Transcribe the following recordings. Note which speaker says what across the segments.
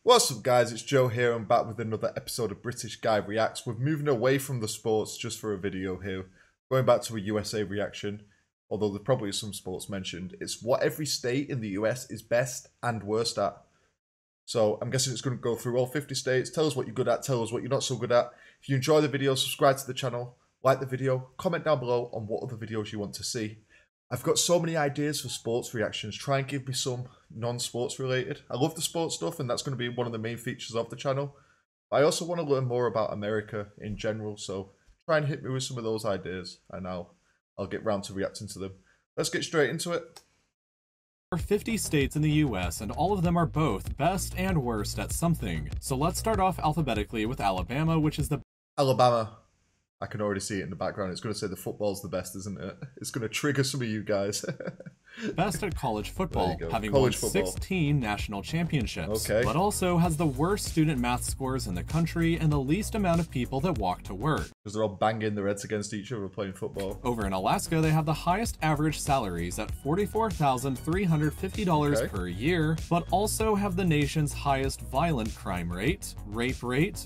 Speaker 1: What's up guys, it's Joe here. I'm back with another episode of British Guy Reacts. We're moving away from the sports just for a video here. Going back to a USA reaction, although there probably is some sports mentioned. It's what every state in the US is best and worst at. So I'm guessing it's going to go through all 50 states, tell us what you're good at, tell us what you're not so good at. If you enjoy the video, subscribe to the channel, like the video, comment down below on what other videos you want to see. I've got so many ideas for sports reactions. Try and give me some non-sports related. I love the sports stuff, and that's going to be one of the main features of the channel. I also want to learn more about America in general, so try and hit me with some of those ideas, and I'll get round to reacting to them. Let's get straight into it.
Speaker 2: There are 50 states in the US, and all of them are both best and worst at something. So let's start off alphabetically with Alabama, which is the
Speaker 1: Alabama. I can already see it in the background. It's going to say the football's the best, isn't it? It's going to trigger some of you guys.
Speaker 2: best at college football, having
Speaker 1: college
Speaker 2: won
Speaker 1: football.
Speaker 2: 16 national championships,
Speaker 1: Okay.
Speaker 2: but also has the worst student math scores in the country and the least amount of people that walk to work.
Speaker 1: Because they're all banging their heads against each other playing football.
Speaker 2: Over in Alaska, they have the highest average salaries at $44,350 per year, but also have the nation's highest violent crime rate, rape rate,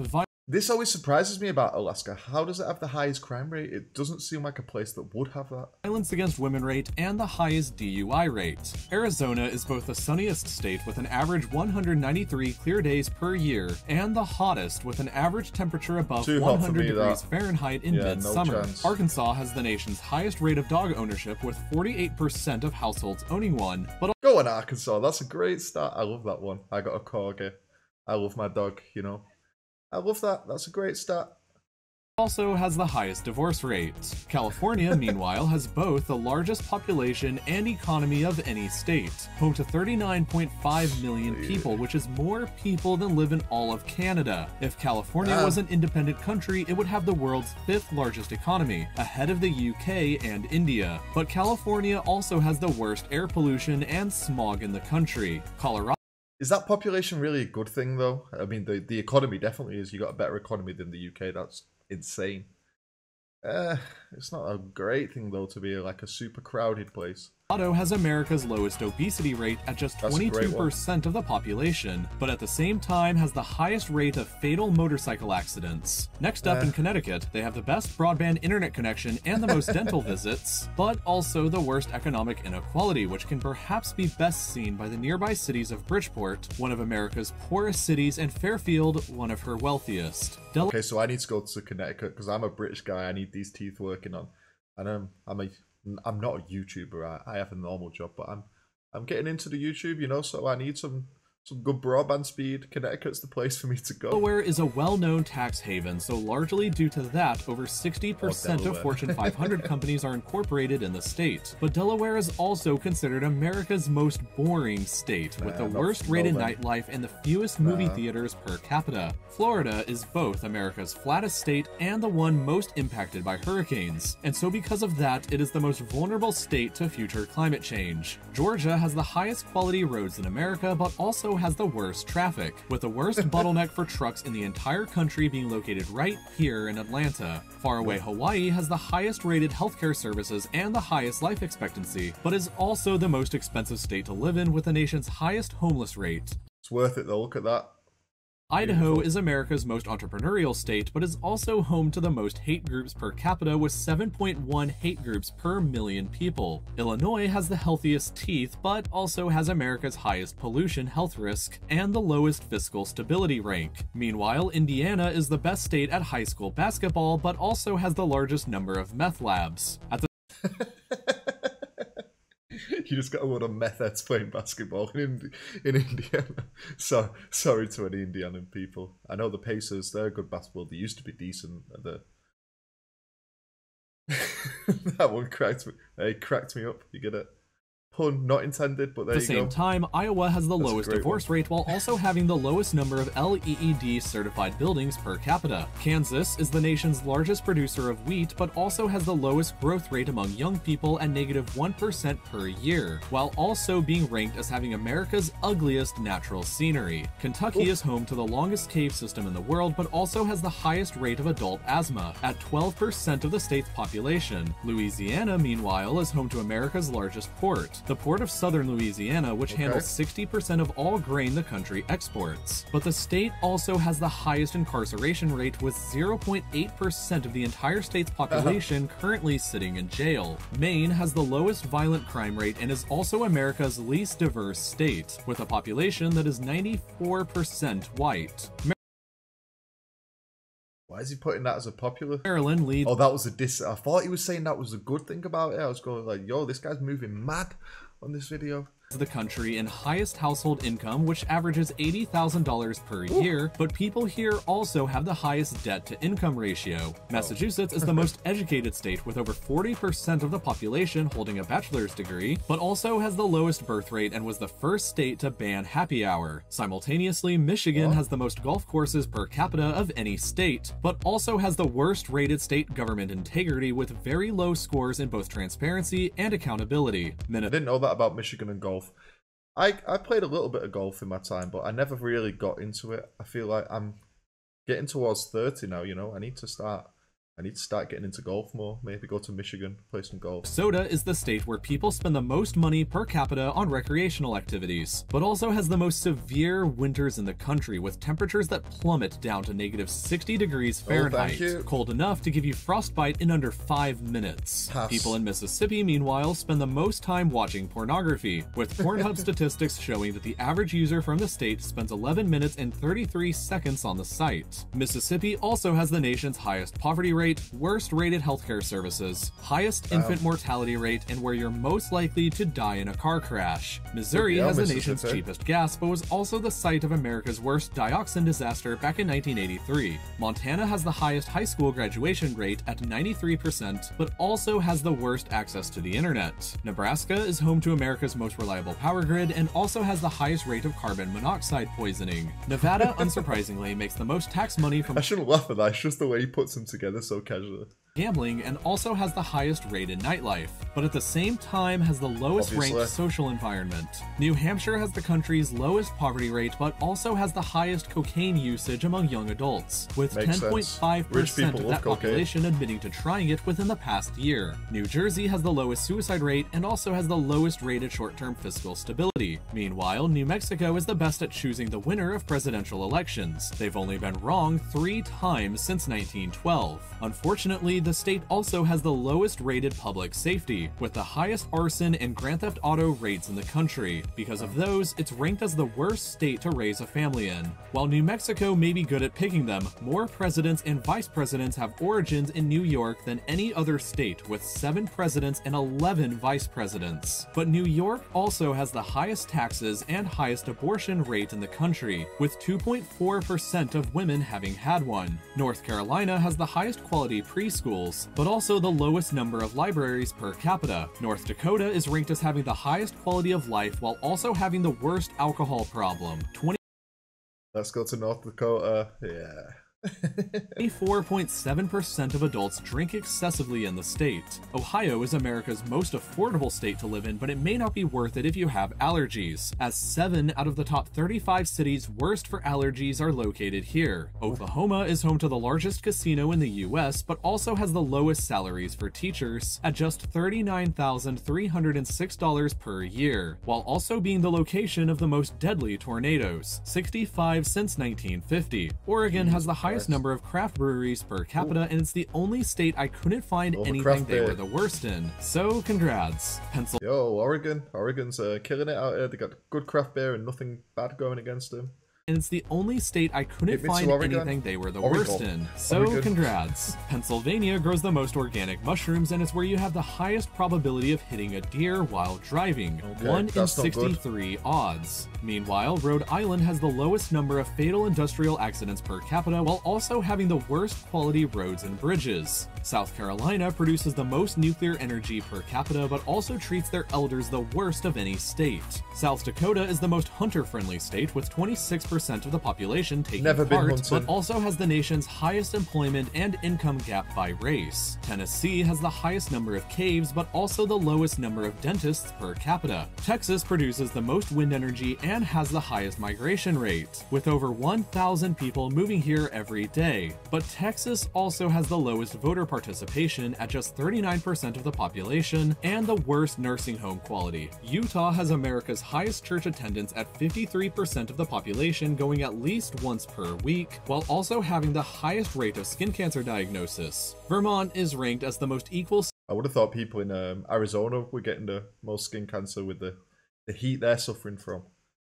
Speaker 1: This always surprises me about Alaska. How does it have the highest crime rate? It doesn't seem like a place that would have that.
Speaker 2: violence against women rate, and the highest DUI rate. Arizona is both the sunniest state with an average 193 clear days per year, and the hottest with an average temperature above
Speaker 1: Too hot for
Speaker 2: 100
Speaker 1: me,
Speaker 2: degrees
Speaker 1: that.
Speaker 2: Fahrenheit in
Speaker 1: Yeah, no
Speaker 2: midsummer.
Speaker 1: chance.
Speaker 2: Arkansas has the nation's highest rate of dog ownership with 48% of households owning one, but
Speaker 1: Go on, Arkansas. That's a great start. I love that one. I got a corgi. I love my dog, you know. I love that. That's a great start.
Speaker 2: also has the highest divorce rate. California, meanwhile, has both the largest population and economy of any state, home to 39.5 million people, which is more people than live in all of Canada. If California was an independent country, it would have the world's 5th largest economy, ahead of the UK and India. But California also has the worst air pollution and smog in the country. Colorado
Speaker 1: Is that population really a good thing, though? I mean, the economy definitely is. You got a better economy than the UK. That's insane. It's not a great thing, though, to be like a super crowded place.
Speaker 2: has America's lowest obesity rate at just
Speaker 1: That's a great
Speaker 2: 22% of the population, but at the same time has the highest rate of fatal motorcycle accidents. Next up in Connecticut, they have the best broadband internet connection and the most dental visits, but also the worst economic inequality, which can perhaps be best seen by the nearby cities of Bridgeport, one of America's poorest cities, and Fairfield, one of her wealthiest.
Speaker 1: Okay, so I need to go to Connecticut because I'm a British guy. I need these teeth working on, and I'm not a YouTuber. I have a normal job, but I'm getting into the YouTube, you know. So I need some good broadband speed. Connecticut's the place for me to go.
Speaker 2: Delaware is a well-known tax haven, so largely due to that, over 60% of Fortune 500 companies are incorporated in the state. But Delaware is also considered America's most boring state, with the worst-rated nightlife and the fewest movie theaters per capita. Florida is both America's flattest state and the one most impacted by hurricanes, and so because of that, it is the most vulnerable state to future climate change. Georgia has the highest quality roads in America, but also has the worst traffic, with the worst bottleneck for trucks in the entire country being located right here in Atlanta. Faraway Hawaii has the highest rated healthcare services and the highest life expectancy, but is also the most expensive state to live in with the nation's highest homeless rate.
Speaker 1: It's worth it though. Look at that.
Speaker 2: Idaho is America's most entrepreneurial state, but is also home to the most hate groups per capita with 7.1 hate groups per million people. Illinois has the healthiest teeth, but also has America's highest pollution health risk and the lowest fiscal stability rank. Meanwhile, Indiana is the best state at high school basketball, but also has the largest number of meth labs. At the
Speaker 1: You just got a lot of meth heads playing basketball in Indiana. So sorry to any Indiana people. I know the Pacers, they're good basketball. They used to be decent. That one cracked me. It cracked me up. You get it? Pun not intended, but there you go.
Speaker 2: At the same time, Iowa has the
Speaker 1: That's a
Speaker 2: lowest
Speaker 1: great
Speaker 2: divorce rate while also having the lowest number of LEED certified buildings per capita. Kansas is the nation's largest producer of wheat, but also has the lowest growth rate among young people at -1% per year, while also being ranked as having America's ugliest natural scenery. Kentucky is home to the longest cave system in the world, but also has the highest rate of adult asthma, at 12% of the state's population. Louisiana, meanwhile, is home to America's largest port. the Port of Southern Louisiana, which handles 60% of all grain the country exports. But the state also has the highest incarceration rate, with 0.8% of the entire state's population currently sitting in jail. Maine has the lowest violent crime rate and is also America's least diverse state, with a population that is 94% white.
Speaker 1: Why is he putting that as a popular?
Speaker 2: Maryland leads.
Speaker 1: Oh, that was a diss. I thought he was saying that was a good thing about it. I was going like, yo, this guy's moving mad on this video.
Speaker 2: The country in highest household income, which averages $80,000 per year, but people here also have the highest debt-to-income ratio. Massachusetts is the most educated state, with over 40% of the population holding a bachelor's degree, but also has the lowest birth rate and was the first state to ban happy hour. Simultaneously, Michigan has the most golf courses per capita of any state, but also has the worst rated state government integrity, with very low scores in both transparency and accountability. I
Speaker 1: didn't know that about Michigan and golf. I played a little bit of golf in my time, but I never really got into it. I feel like I'm getting towards 30 now, you know. I need to start getting into golf more. Maybe go to Michigan, play some golf.
Speaker 2: Minnesota is the state where people spend the most money per capita on recreational activities, but also has the most severe winters in the country, with temperatures that plummet down to -60 degrees Fahrenheit, cold enough to give you frostbite in under 5 minutes.
Speaker 1: Pass.
Speaker 2: People in Mississippi, meanwhile, spend the most time watching pornography, with Pornhub statistics showing that the average user from the state spends 11 minutes and 33 seconds on the site. Mississippi also has the nation's highest poverty rate, worst rated healthcare services, highest infant mortality rate, and where you're most likely to die in a car crash. Missouri has the nation's cheapest gas, but was also the site of America's worst dioxin disaster back in 1983. Montana has the highest high school graduation rate at 93%, but also has the worst access to the internet. Nebraska is home to America's most reliable power grid and also has the highest rate of carbon monoxide poisoning. Nevada, unsurprisingly, makes the most tax money from—
Speaker 1: I shouldn't laugh at that, it's just the way he puts them together so casually.
Speaker 2: Gambling, and also has the highest rated nightlife, but at the same time has the lowest ranked social environment. New Hampshire has the country's lowest poverty rate, but also has the highest cocaine usage among young adults, with 10.5% of that population admitting to trying it within the past year. New Jersey has the lowest suicide rate and also has the lowest rated short-term fiscal stability. Meanwhile, New Mexico is the best at choosing the winner of presidential elections. They've only been wrong 3 times since 1912. Unfortunately, the state also has the lowest rated public safety, with the highest arson and Grand Theft Auto rates in the country. Because of those, it's ranked as the worst state to raise a family in. While New Mexico may be good at picking them, more presidents and vice presidents have origins in New York than any other state, with 7 presidents and 11 vice presidents. But New York also has the highest taxes and highest abortion rate in the country, with 2.4% of women having had one. North Carolina has the highest quality preschools, but also the lowest number of libraries per capita. North Dakota is ranked as having the highest quality of life while also having the worst alcohol problem.
Speaker 1: Let's go to North Dakota. Yeah.
Speaker 2: 24.7% of adults drink excessively in the state. Ohio is America's most affordable state to live in, but it may not be worth it if you have allergies, as 7 out of the top 35 cities worst for allergies are located here. Oklahoma is home to the largest casino in the US, but also has the lowest salaries for teachers, at just $39,306 per year, while also being the location of the most deadly tornadoes, 65 since 1950. Oregon has the highest number of craft breweries per capita, and it's the only state I couldn't find anything they were the worst in. So congrats.
Speaker 1: Yo, Oregon's killing it out here. They got good craft beer and nothing bad going against them.
Speaker 2: And it's the only state I couldn't find anything they were the worst in. So congrats. Pennsylvania grows the most organic mushrooms, and it's where you have the highest probability of hitting a deer while driving. 1 in 63 odds. Meanwhile, Rhode Island has the lowest number of fatal industrial accidents per capita, while also having the worst quality roads and bridges. South Carolina produces the most nuclear energy per capita, but also treats their elders the worst of any state. South Dakota is the most hunter-friendly state, with 26% 50% of the population taking
Speaker 1: Never been
Speaker 2: part,
Speaker 1: hunted.
Speaker 2: but also has the nation's highest employment and income gap by race. Tennessee has the highest number of caves, but also the lowest number of dentists per capita. Texas produces the most wind energy and has the highest migration rate, with over 1,000 people moving here every day. But Texas also has the lowest voter participation at just 39% of the population and the worst nursing home quality. Utah has America's highest church attendance at 53% of the population going at least once per week, while also having the highest rate of skin cancer diagnosis. Vermont is ranked as the most equal.
Speaker 1: I would have thought people in Arizona were getting the most skin cancer with the heat they're suffering from.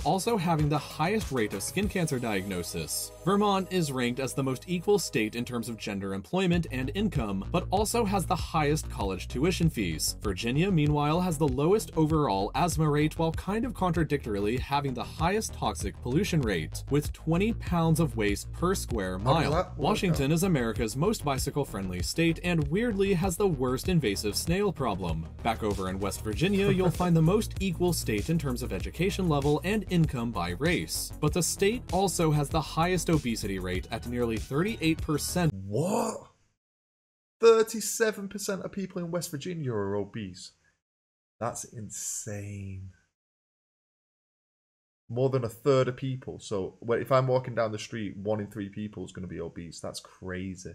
Speaker 2: Also having the highest rate of skin cancer diagnosis. Vermont is ranked as the most equal state in terms of gender employment and income, but also has the highest college tuition fees. Virginia, meanwhile, has the lowest overall asthma rate while kind of contradictorily having the highest toxic pollution rate, with 20 pounds of waste per square mile. Washington is America's most bicycle-friendly state and weirdly has the worst invasive snail problem. Back over in West Virginia, you'll find the most equal state in terms of education level and income by race, but the state also has the highest obesity rate at nearly 38%.
Speaker 1: What? 37% of people in West Virginia are obese. That's insane. More than a third of people. So if I'm walking down the street, 1 in 3 people is going to be obese. That's crazy.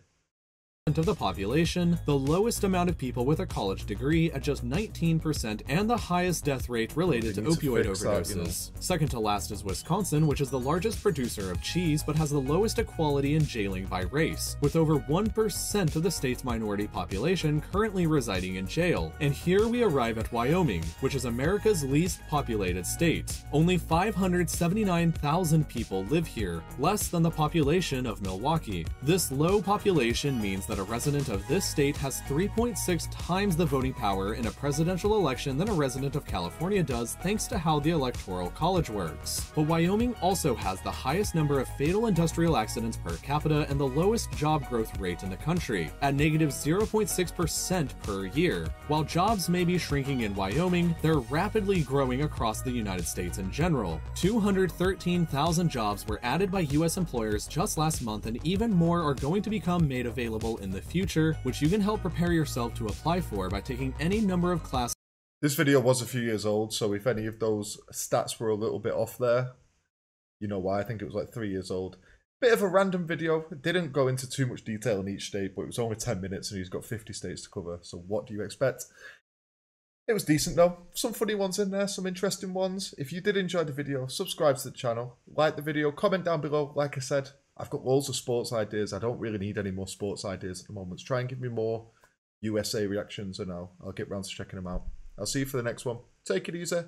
Speaker 2: Of the population, the lowest amount of people with a college degree at just 19%, and the highest death rate related to opioid overdoses. Second to last is Wisconsin, which is the largest producer of cheese but has the lowest equality in jailing by race, with over 1% of the state's minority population currently residing in jail. And here we arrive at Wyoming, which is America's least populated state. Only 579,000 people live here, less than the population of Milwaukee. This low population means that a resident of this state has 3.6 times the voting power in a presidential election than a resident of California does, thanks to how the Electoral College works. But Wyoming also has the highest number of fatal industrial accidents per capita and the lowest job growth rate in the country, at negative 0.6% per year. While jobs may be shrinking in Wyoming, they're rapidly growing across the United States in general. 213,000 jobs were added by U.S. employers just last month, and even more are going to become made available in the future, which you can help prepare yourself to apply for by taking any number of classes.
Speaker 1: This video was a few years old, so if any of those stats were a little bit off there, you know why. I think it was like 3 years old. Bit of a random video. It didn't go into too much detail in each state, but it was only 10 minutes and he's got 50 states to cover, so what do you expect? It was decent though. Some funny ones in there, some interesting ones. If you did enjoy the video, subscribe to the channel, like the video, comment down below. Like I said, I've got loads of sports ideas. I don't really need any more sports ideas at the moment. Try and give me more USA reactions and I'll get round to checking them out. I'll see you for the next one. Take it easy.